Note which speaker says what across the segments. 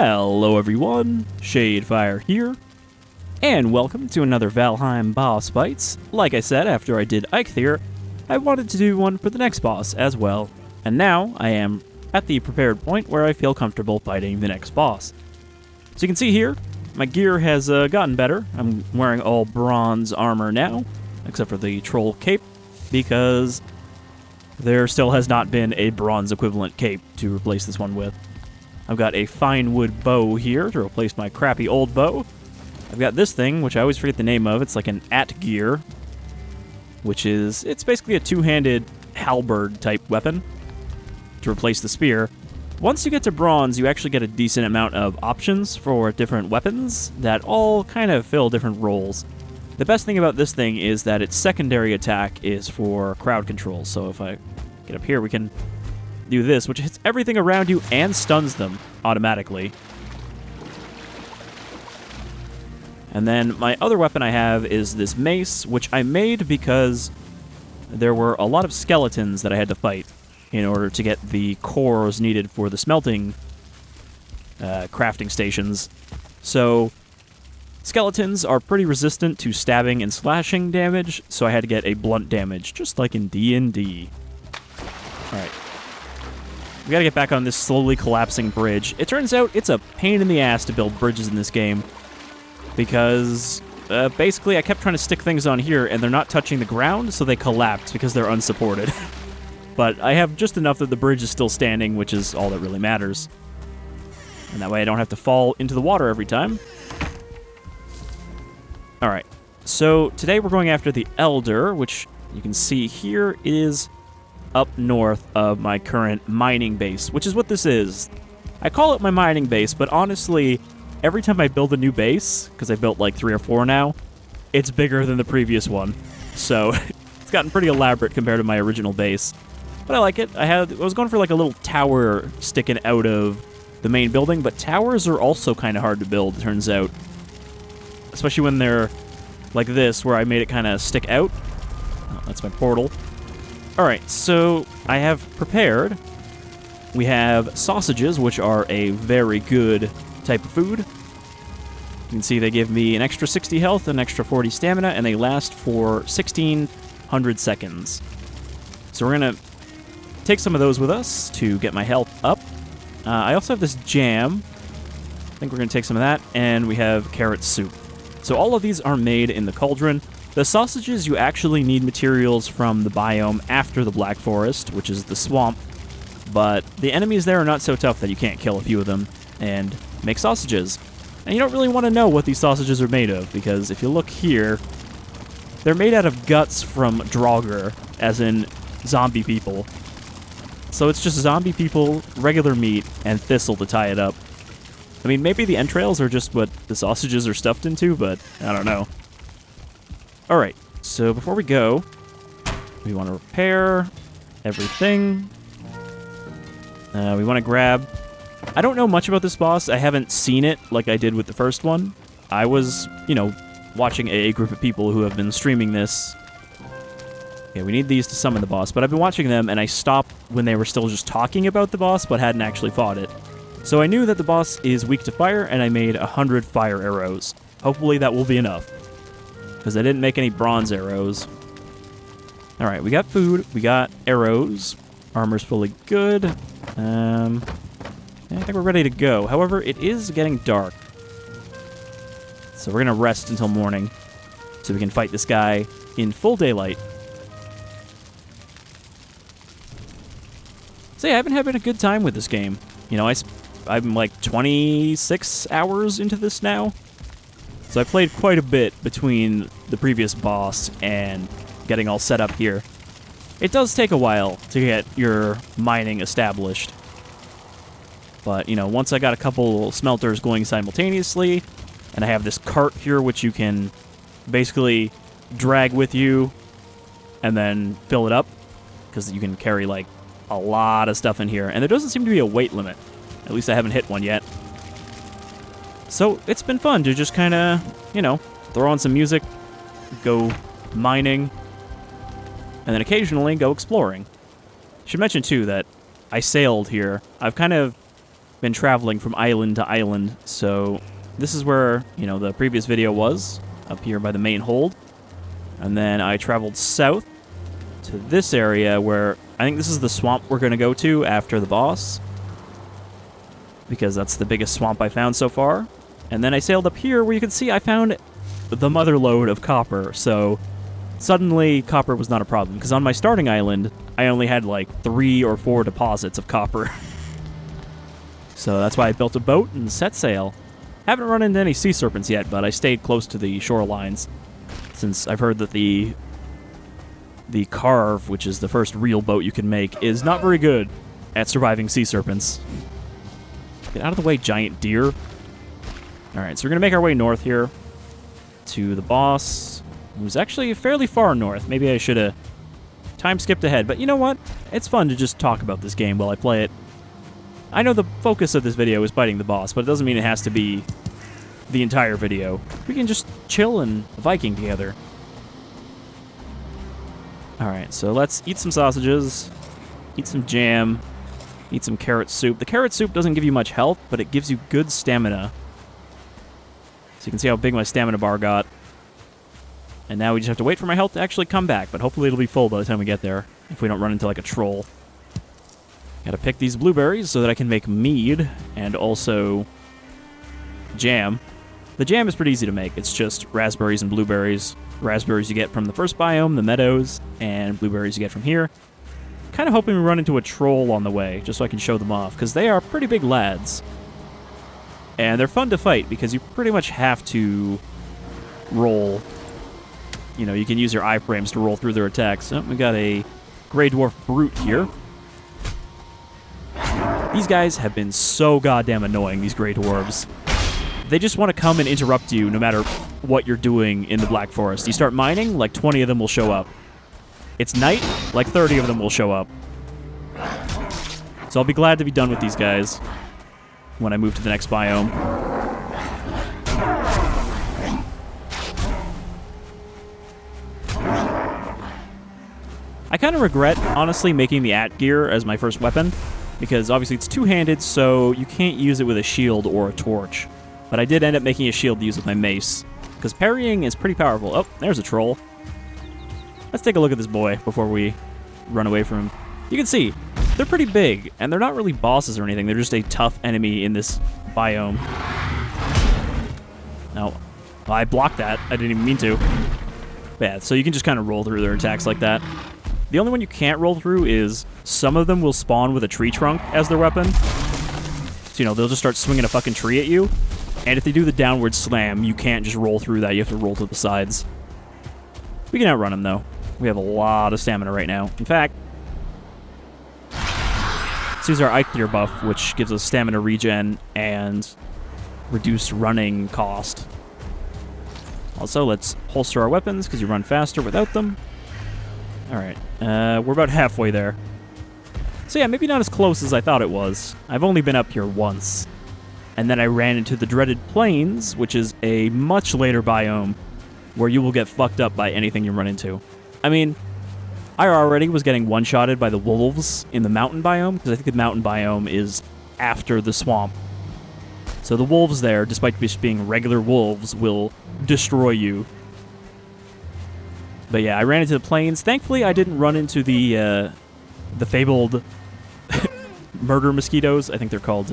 Speaker 1: Hello everyone, Shadefire here, and welcome to another Valheim Boss Bytes. Like I said, after I did Eikthyr, I wanted to do one for the next boss as well, and now I am at the prepared point where I feel comfortable fighting the next boss. So you can see here, my gear has gotten better. I'm wearing all bronze armor now, except for the troll cape, because there still has not been a bronze equivalent cape to replace this one with. I've got a fine wood bow here to replace my crappy old bow. I've got this thing, which I always forget the name of. It's like an Eikthyr, it's basically a two-handed halberd type weapon to replace the spear. Once you get to bronze, you actually get a decent amount of options for different weapons that all kind of fill different roles. The best thing about this thing is that its secondary attack is for crowd control. So if I get up here, we can do this, which hits everything around you and stuns them automatically. And then my other weapon I have is this mace, which I made because there were a lot of skeletons that I had to fight in order to get the cores needed for the smelting crafting stations. So skeletons are pretty resistant to stabbing and slashing damage, so I had to get a blunt damage, just like in D&D. Alright. We gotta get back on this slowly collapsing bridge. It turns out it's a pain in the ass to build bridges in this game, because basically I kept trying to stick things on here and they're not touching the ground, so they collapse because they're unsupported. But I have just enough that the bridge is still standing, which is all that really matters. And that way I don't have to fall into the water every time. Alright, so today we're going after the Elder, which you can see here is up north of my current mining base, which is what this is. I call it my mining base, but honestly, every time I build a new base, because I built like 3 or 4 now, it's bigger than the previous one. So it's gotten pretty elaborate compared to my original base. But I like it. I was going for like a little tower sticking out of the main building, but towers are also kind of hard to build, it turns out. Especially when they're like this, where I made it kind of stick out. Oh, that's my portal. Alright, so I have prepared. We have sausages, which are a very good type of food. You can see they give me an extra 60 health, an extra 40 stamina, and they last for 1,600 seconds. So we're going to take some of those with us to get my health up. I also have this jam. I think we're going to take some of that, and we have carrot soup. So all of these are made in the cauldron. The sausages, you actually need materials from the biome after the Black Forest, which is the swamp, but the enemies there are not so tough that you can't kill a few of them and make sausages. And you don't really want to know what these sausages are made of, because if you look here, they're made out of guts from Hroggar, as in zombie people. So it's just zombie people, regular meat, and thistle to tie it up. I mean, maybe the entrails are just what the sausages are stuffed into, but I don't know. Alright, so before we go, we want to repair everything. We want to grab... I don't know much about this boss. I haven't seen it like I did with the first one. I was, watching a group of people who have been streaming this. Okay, we need these to summon the boss, but I've been watching them, and I stopped when they were still just talking about the boss, but hadn't actually fought it. So I knew that the boss is weak to fire, and I made 100 fire arrows. Hopefully that will be enough, because I didn't make any bronze arrows. Alright, we got food, we got arrows, armor's fully good. I think we're ready to go. However, it is getting dark, so we're going to rest until morning, so we can fight this guy in full daylight. So yeah, I've been having a good time with this game. I'm like 26 hours into this now. So I played quite a bit between the previous boss and getting all set up here. It does take a while to get your mining established. But, once I got a couple smelters going simultaneously, and I have this cart here which you can basically drag with you and then fill it up, because you can carry, like, a lot of stuff in here. And there doesn't seem to be a weight limit. At least I haven't hit one yet. So it's been fun to just kind of, throw on some music, go mining, and then occasionally go exploring. Should mention, too, that I sailed here. I've kind of been traveling from island to island, so this is where, the previous video was, up here by the main hold. And then I traveled south to this area where I think this is the swamp we're going to go to after the boss, because that's the biggest swamp I found so far. And then I sailed up here where you can see I found the mother lode of copper, so suddenly copper was not a problem, because on my starting island, I only had like 3 or 4 deposits of copper. So that's why I built a boat and set sail. Haven't run into any sea serpents yet, but I stayed close to the shorelines, since I've heard that the Carve, which is the first real boat you can make, is not very good at surviving sea serpents. Get out of the way, giant deer. Alright, so we're going to make our way north here to the boss, who's actually fairly far north. Maybe I should have time skipped ahead, but you know what? It's fun to just talk about this game while I play it. I know the focus of this video is fighting the boss, but it doesn't mean it has to be the entire video. We can just chill and Viking together. Alright, so let's eat some sausages, eat some jam, eat some carrot soup. The carrot soup doesn't give you much health, but it gives you good stamina. So you can see how big my stamina bar got. And now we just have to wait for my health to actually come back, but hopefully it'll be full by the time we get there, if we don't run into like a troll. Gotta pick these blueberries so that I can make mead and also jam. The jam is pretty easy to make. It's just raspberries and blueberries. Raspberries you get from the first biome, the meadows, and blueberries you get from here. Kind of hoping we run into a troll on the way, just so I can show them off, because they are pretty big lads. And they're fun to fight, because you pretty much have to roll. You can use your iframes to roll through their attacks. Oh, we got a Greydwarf brute here. These guys have been so goddamn annoying, these Greydwarfs. They just want to come and interrupt you no matter what you're doing in the Black Forest. You start mining, like 20 of them will show up. It's night, like 30 of them will show up. So I'll be glad to be done with these guys when I move to the next biome. I kind of regret, honestly, making the Eikthyr as my first weapon, because obviously it's two-handed, so you can't use it with a shield or a torch. But I did end up making a shield to use with my mace, because parrying is pretty powerful. Oh, there's a troll. Let's take a look at this boy before we run away from him. You can see, they're pretty big, and they're not really bosses or anything. They're just a tough enemy in this biome. Now, I blocked that. I didn't even mean to. But yeah, so you can just kind of roll through their attacks like that. The only one you can't roll through is some of them will spawn with a tree trunk as their weapon. So, they'll just start swinging a fucking tree at you. And if they do the downward slam, you can't just roll through that. You have to roll to the sides. We can outrun them, though. We have a lot of stamina right now. In fact, let's use our Eikthyr buff, which gives us stamina regen and reduced running cost. Also, let's holster our weapons, because you run faster without them. Alright, we're about halfway there. So yeah, maybe not as close as I thought it was. I've only been up here once. And then I ran into the dreaded plains, which is a much later biome, where you will get fucked up by anything you run into. I mean, I already was getting one-shotted by the wolves in the mountain biome, because I think the mountain biome is after the swamp. So the wolves there, despite just being regular wolves, will destroy you. But yeah, I ran into the plains. Thankfully, I didn't run into the fabled murder mosquitoes. I think they're called,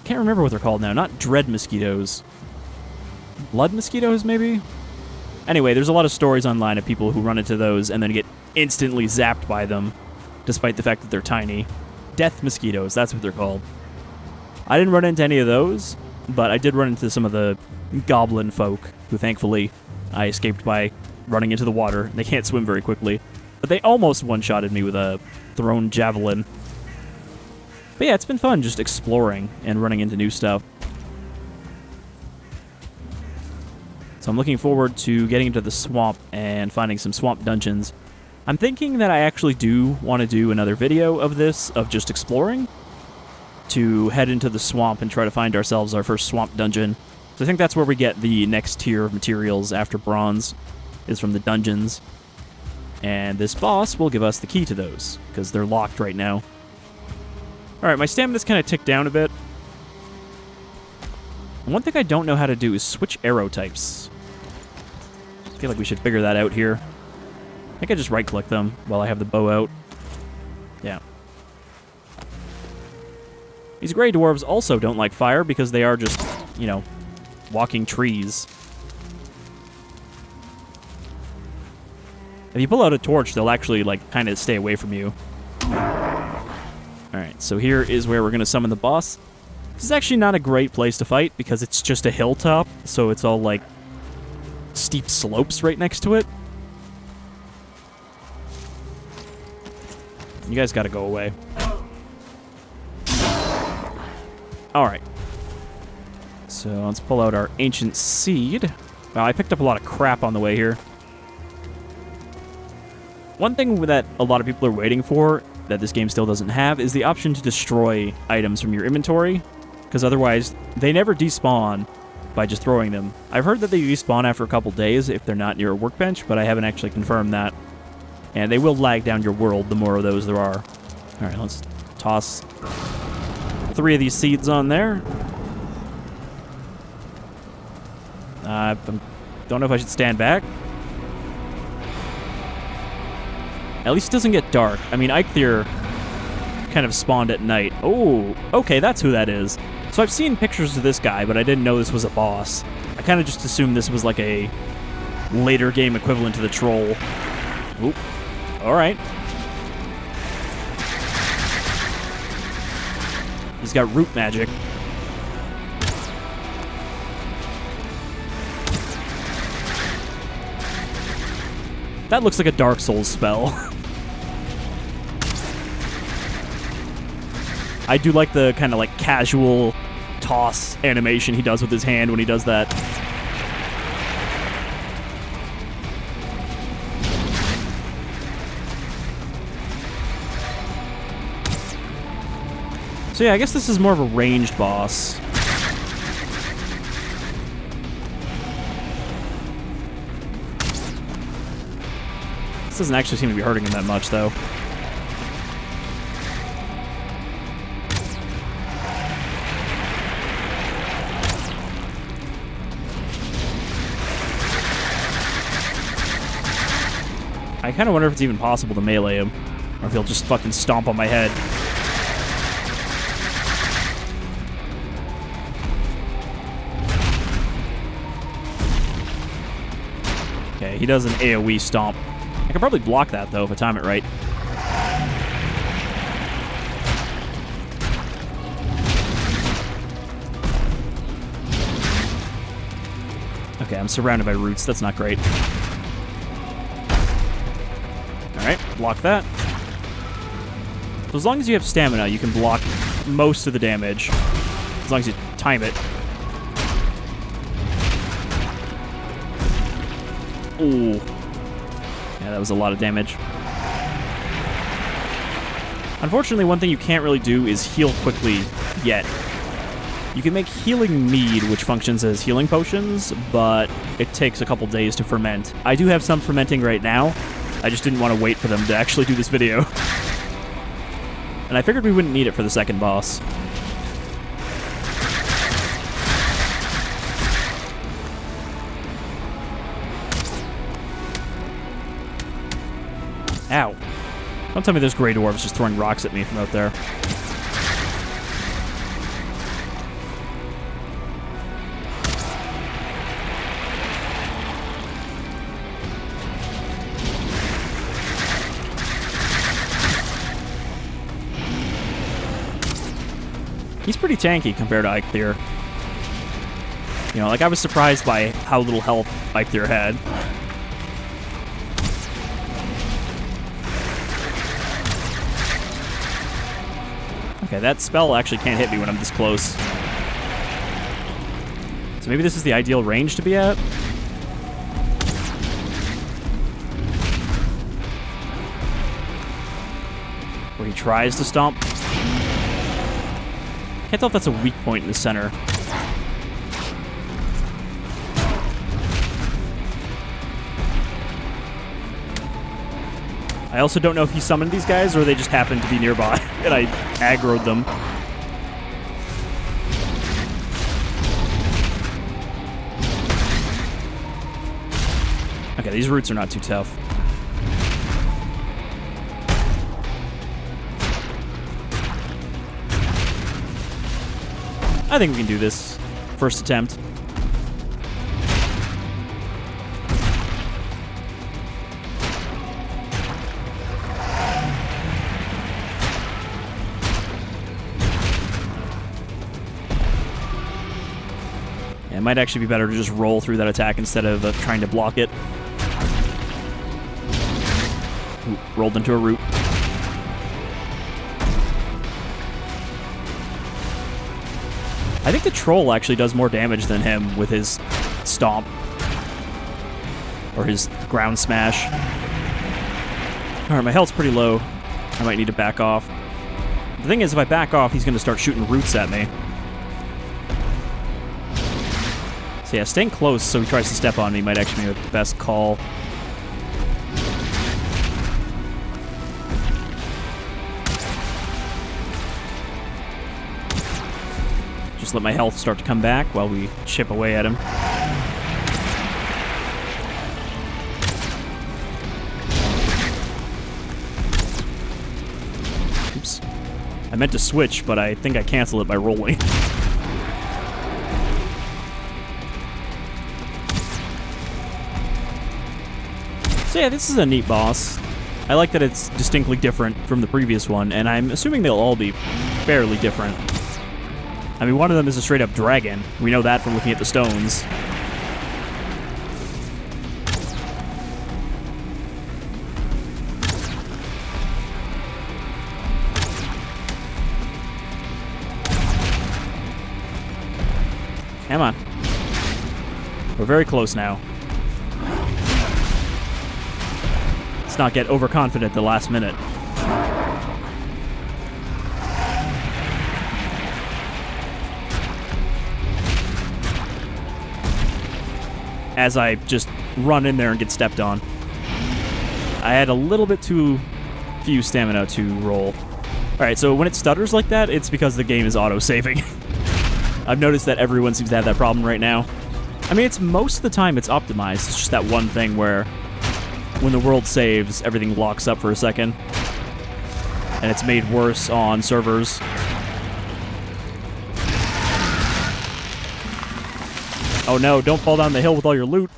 Speaker 1: can't remember what they're called now. Not dread mosquitoes. Blood mosquitoes, maybe? Anyway, there's a lot of stories online of people who run into those and then get instantly zapped by them, despite the fact that they're tiny. Death mosquitoes, that's what they're called. I didn't run into any of those, but I did run into some of the goblin folk, who thankfully I escaped by running into the water. They can't swim very quickly. But they almost one-shotted me with a thrown javelin. But yeah, it's been fun just exploring and running into new stuff. So I'm looking forward to getting into the swamp and finding some swamp dungeons. I'm thinking that I actually do want to do another video of this, of just exploring, to head into the swamp and try to find ourselves our first swamp dungeon. So I think that's where we get the next tier of materials after bronze, is from the dungeons. And this boss will give us the key to those, because they're locked right now. Alright, my stamina's kind of ticked down a bit. One thing I don't know how to do is switch arrow types. I feel like we should figure that out here. I think I just right-click them while I have the bow out. Yeah. These Greydwarfs also don't like fire because they are just, you know, walking trees. If you pull out a torch, they'll actually, like, kind of stay away from you. Alright, so here is where we're going to summon the boss. This is actually not a great place to fight because it's just a hilltop, so it's all, like, steep slopes right next to it. You guys gotta go away. Alright. So let's pull out our ancient seed. Wow, I picked up a lot of crap on the way here. One thing that a lot of people are waiting for that this game still doesn't have is the option to destroy items from your inventory, because otherwise they never despawn by just throwing them. I've heard that they respawn after a couple days if they're not near a workbench, but I haven't actually confirmed that. And they will lag down your world the more of those there are. Alright, let's toss 3 of these seeds on there. I don't know if I should stand back. At least it doesn't get dark. I mean, Eikthyr kind of spawned at night. Oh, okay, that's who that is. So I've seen pictures of this guy, but I didn't know this was a boss. I kind of just assumed this was like a later game equivalent to the troll. Oop. Alright. He's got root magic. That looks like a Dark Souls spell. I do like the kind of like casual toss animation he does with his hand when he does that. So yeah, I guess this is more of a ranged boss. This doesn't actually seem to be hurting him that much, though. I kind of wonder if it's even possible to melee him, or if he'll just fucking stomp on my head. Okay, he does an AoE stomp. I could probably block that, though, if I time it right. Okay, I'm surrounded by roots. That's not great. Alright, block that. So as long as you have stamina, you can block most of the damage. As long as you time it. Ooh. Yeah, that was a lot of damage. Unfortunately, one thing you can't really do is heal quickly yet. You can make healing mead, which functions as healing potions, but it takes a couple days to ferment. I do have some fermenting right now. I just didn't want to wait for them to actually do this video. And I figured we wouldn't need it for the second boss. Ow. Don't tell me there's Greydwarfs just throwing rocks at me from out there. He's pretty tanky compared to Eikthyr. You know, like, I was surprised by how little health Eikthyr had. Okay, that spell actually can't hit me when I'm this close. So maybe this is the ideal range to be at? Where he tries to stomp. Can't tell if that's a weak point in the center. I also don't know if he summoned these guys or they just happened to be nearby and I aggroed them. Okay, these roots are not too tough. I think we can do this. First attempt. Yeah, it might actually be better to just roll through that attack instead of trying to block it. Ooh, rolled into a root. I think the troll actually does more damage than him with his stomp. Or his ground smash. Alright, my health's pretty low. I might need to back off. The thing is, if I back off, he's going to start shooting roots at me. So yeah, staying close so he tries to step on me might actually be the best call. Just let my health start to come back while we chip away at him. Oops. I meant to switch, but I think I canceled it by rolling. So yeah, this is a neat boss. I like that it's distinctly different from the previous one, and I'm assuming they'll all be fairly different. I mean, one of them is a straight-up dragon. We know that from looking at the stones. Come on. We're very close now. Let's not get overconfident at the last minute. As I just run in there and get stepped on. I had a little bit too few stamina to roll. Alright, so when it stutters like that, it's because the game is auto-saving. I've noticed that everyone seems to have that problem right now. I mean, it's most of the time it's optimized. It's just that one thing where when the world saves, everything locks up for a second. And it's made worse on servers. Oh no, don't fall down the hill with all your loot.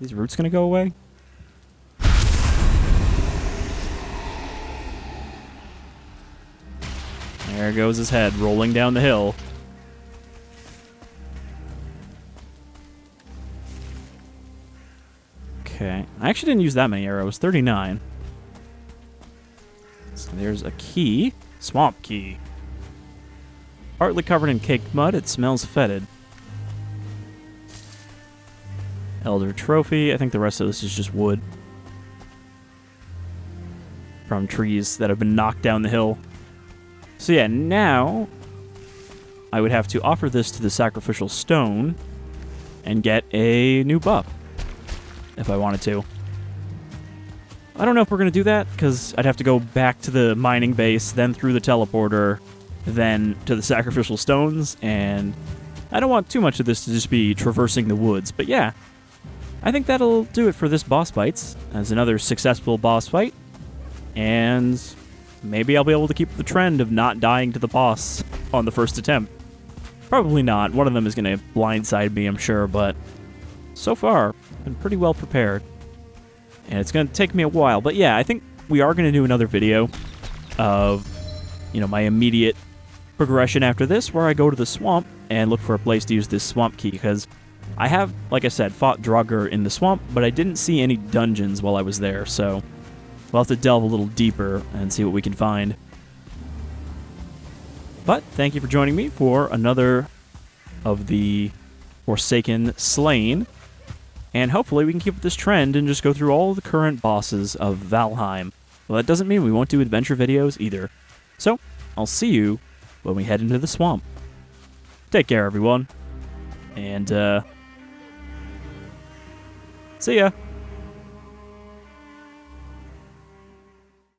Speaker 1: These roots gonna go away? There goes his head, rolling down the hill. Okay. I actually didn't use that many arrows. 39. So there's a key. Swamp key. Partly covered in caked mud, it smells fetid. Elder trophy. I think the rest of this is just wood. From trees that have been knocked down the hill. So yeah, now I would have to offer this to the sacrificial stone and get a new buff if I wanted to. I don't know if we're going to do that because I'd have to go back to the mining base, then through the teleporter, then to the sacrificial stones, and I don't want too much of this to just be traversing the woods. But yeah, I think that'll do it for this Boss Bytes as another successful boss fight, and maybe I'll be able to keep the trend of not dying to the boss on the first attempt. Probably not. One of them is going to blindside me, I'm sure, but so far, I've been pretty well prepared. And it's going to take me a while, but yeah, I think we are going to do another video of, you know, my immediate progression after this, where I go to the swamp and look for a place to use this swamp key, because I have, like I said, fought Hroggar in the swamp, but I didn't see any dungeons while I was there, so we'll have to delve a little deeper and see what we can find. But thank you for joining me for another of the Forsaken Slain, and hopefully we can keep up this trend and just go through all the current bosses of Valheim. Well, that doesn't mean we won't do adventure videos either. So, I'll see you when we head into the swamp. Take care, everyone. And, see ya.